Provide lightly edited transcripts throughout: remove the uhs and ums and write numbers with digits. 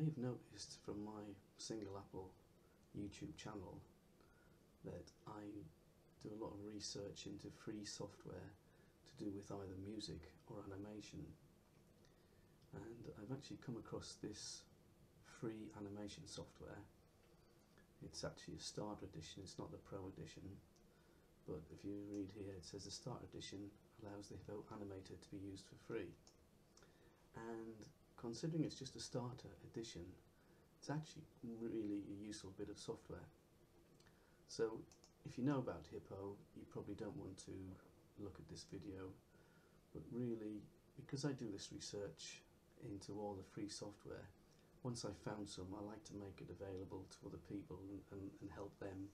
may have noticed from my Single Apple YouTube channel that I do a lot of research into free software to do with either music or animation, and I've actually come across this free animation software. It's actually a Starter Edition, it's not the Pro Edition, but if you read here it says the Starter Edition allows the Hippo Animator to be used for free. And considering it's just a Starter Edition, it's actually really a useful bit of software. So if you know about Hippo, you probably don't want to look at this video, but really, because I do this research into all the free software, once I've found some, I like to make it available to other people and help them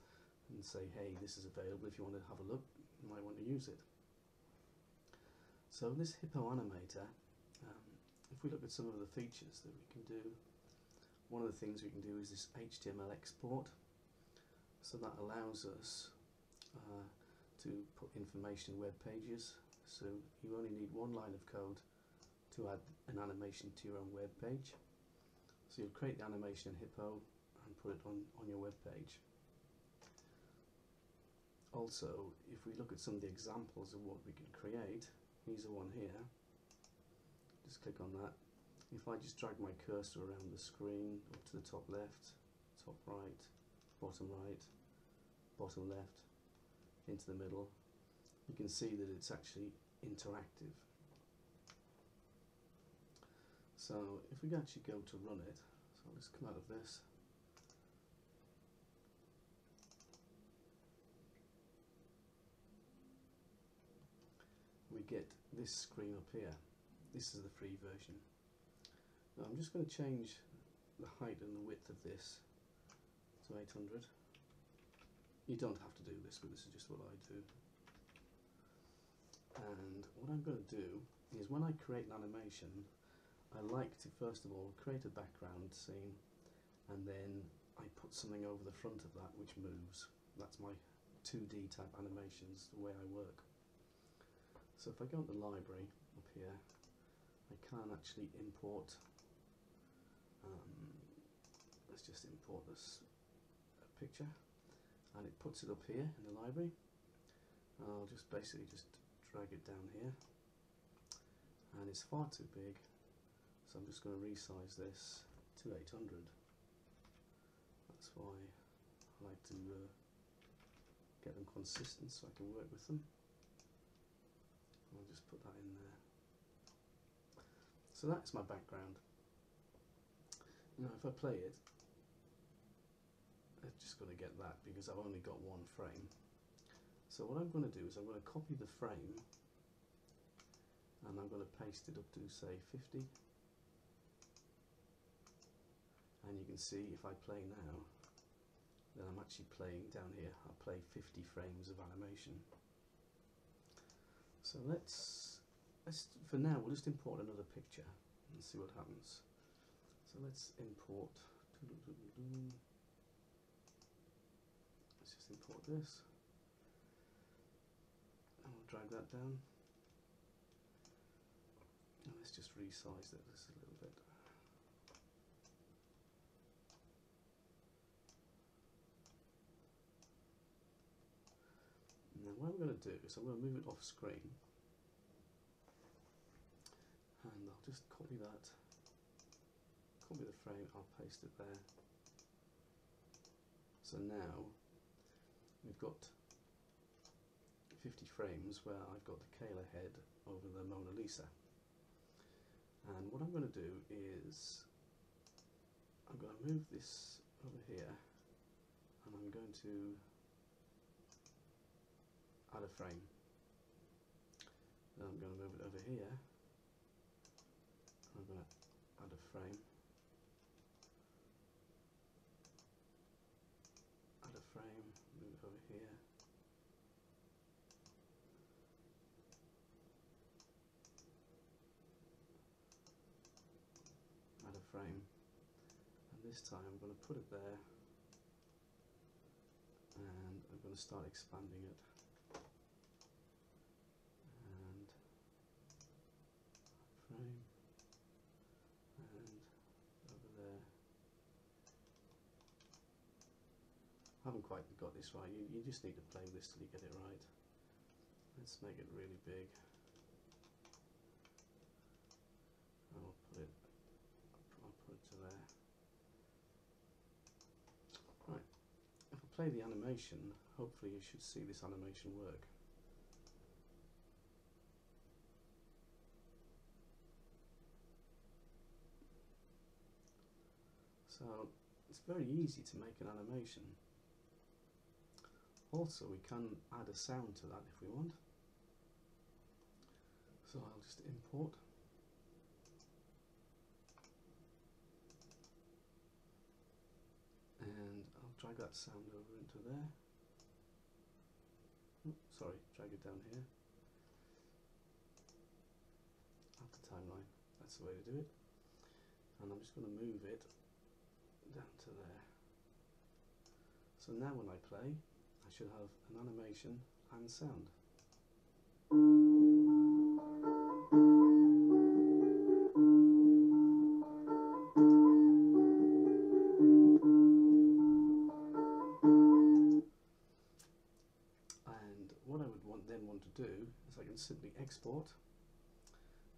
and say, hey, this is available, if you want to have a look, you might want to use it. So this Hippo Animator, if we look at some of the features that we can do, one of the things we can do is this HTML export. So that allows us to put information in web pages. So you only need one line of code to add an animation to your own web page. So you'll create the animation in Hippo and put it on your web page. Also, if we look at some of the examples of what we can create, here's the one here. Just click on that. If I just drag my cursor around the screen up to the top left, top right, bottom left, into the middle, you can see that it's actually interactive. So if we actually go to run it, so let's come out of this. We get this screen up here. This is the free version. Now I'm just going to change the height and the width of this to 800. You don't have to do this, but this is just what I do. And what I'm going to do is, when I create an animation, I like to first of all create a background scene, and then I put something over the front of that which moves. That's my 2D type animations, the way I work. So if I go into the library up here, I can actually import, let's just import this picture, and it puts it up here in the library. I'll just basically just drag it down here, and it's far too big, so I'm just going to resize this to 800. That's why I like to get them consistent so I can work with them. I'll just put that in there. So that's my background. Now if I play it, I'm just going to get that because I've only got one frame. So what I'm going to do is I'm going to copy the frame and I'm going to paste it up to, say, 50. And you can see if I play now, then I'm actually playing down here. I'll play 50 frames of animation. So let's for now we'll just import another picture and see what happens. So let's import. Let's just import this, and we'll drag that down. And let's just resize this a little bit. Now what I'm going to do is I'm going to move it off screen, and I'll just copy that, copy the frame, I'll paste it there. So now we've got 50 frames where I've got the Kayla head over the Mona Lisa. And what I'm going to do is I'm going to move this over here, and I'm going to add a frame. Then I'm going to move it over here, and I'm going to add a frame, move it over here, add a frame, and this time I'm going to put it there, and I'm going to start expanding it, and frame, and over there, haven't quite got this right. You just need to play with this till you get it right. Let's make it really big. I'll put it to there. Right. If I play the animation, hopefully you should see this animation work. So it's very easy to make an animation. Also, we can add a sound to that if we want. So I'll just import. And I'll drag that sound over into there. Sorry, drag it down here. Add the timeline. That's the way to do it. And I'm just going to move it down to there. So now when I play, I should have an animation and sound. And what I would then want to do is I can simply export.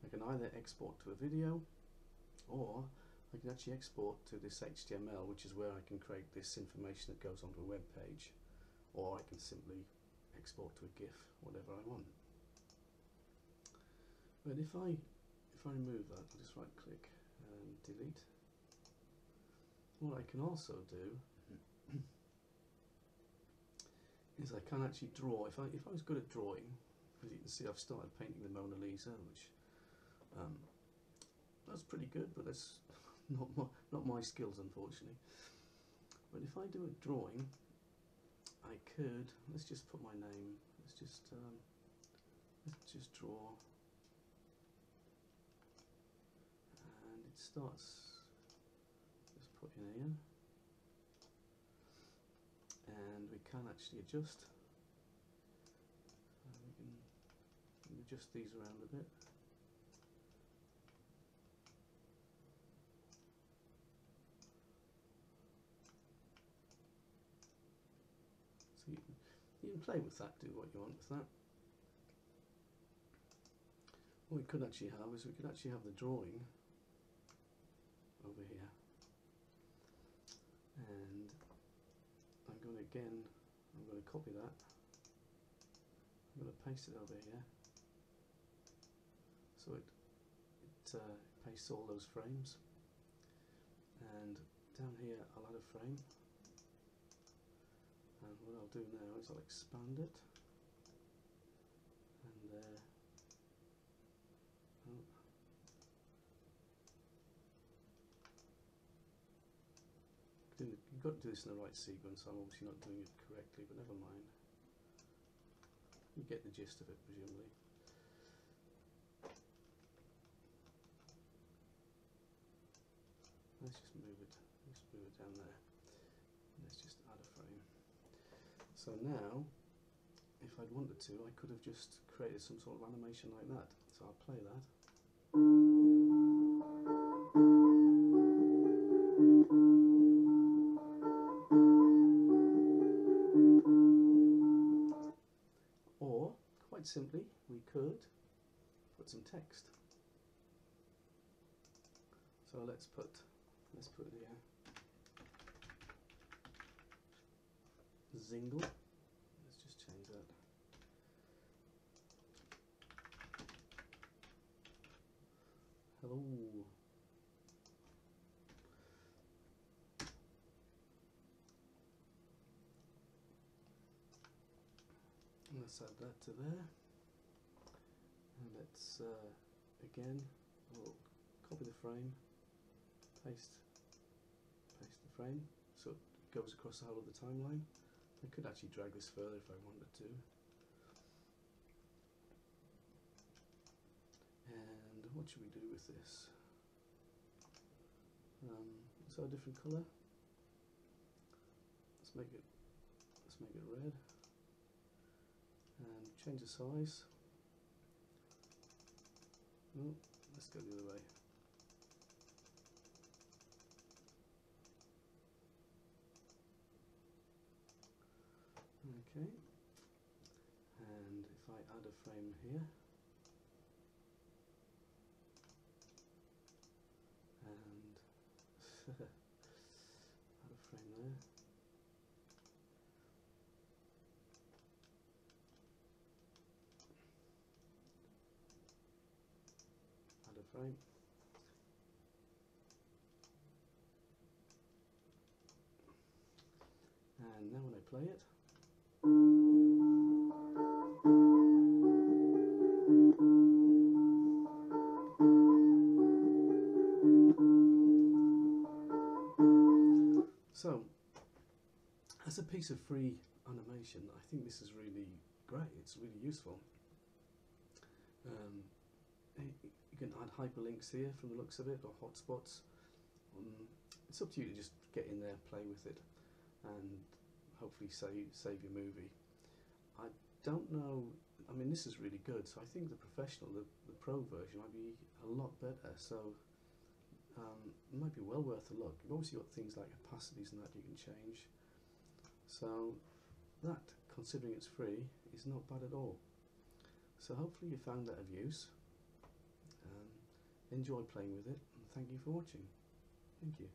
I can either export to a video, or I can actually export to this HTML, which is where I can create this information that goes onto a web page, or I can simply export to a GIF, whatever I want. But if I remove that, I'll just right click and delete. What I can also do is I can actually draw. If I was good at drawing, as you can see, I've started painting the Mona Lisa, which that's pretty good, but that's not my skills, unfortunately. But if I do a drawing, I could, let's just put my name, let's just draw, and it starts just putting in, and we can actually adjust, and we can adjust these around a bit. So you can play with that, do what you want with that. What we could actually have is we could actually have the drawing over here, and I'm going to copy that, I'm going to paste it over here, so it pastes all those frames, and down here I'll add a frame. And what I'll do now is I'll expand it, and there. Oh. You've got to do this in the right sequence. I'm obviously not doing it correctly, but never mind. You get the gist of it, presumably. Let's just move it. Let's move it down there. Let's just add a frame. So now, if I'd wanted to, I could have just created some sort of animation like that. So I'll play that. Or, quite simply, we could put some text. So let's put here Zingle. Let's just change that. Hello. Let's add that to there, and let's again, we'll copy the frame, paste the frame so it goes across the whole of the timeline. I could actually drag this further if I wanted to. And what should we do with this? Let's have a different colour. Let's make it red. And change the size. No, let's go the other way. Okay, and if I add a frame here, and add a frame there, add a frame, and now when I play it, so as a piece of free animation, I think this is really great. It's really useful. You can add hyperlinks here from the looks of it, or hotspots. It's up to you to just get in there, play with it, and hopefully save your movie. I don't know, I mean, this is really good, so I think the professional, the pro version might be a lot better, so it might be well worth a look. You've obviously got things like opacities and that you can change, so that, considering it's free, is not bad at all. So hopefully you found that of use. Enjoy playing with it, and thank you for watching. Thank you.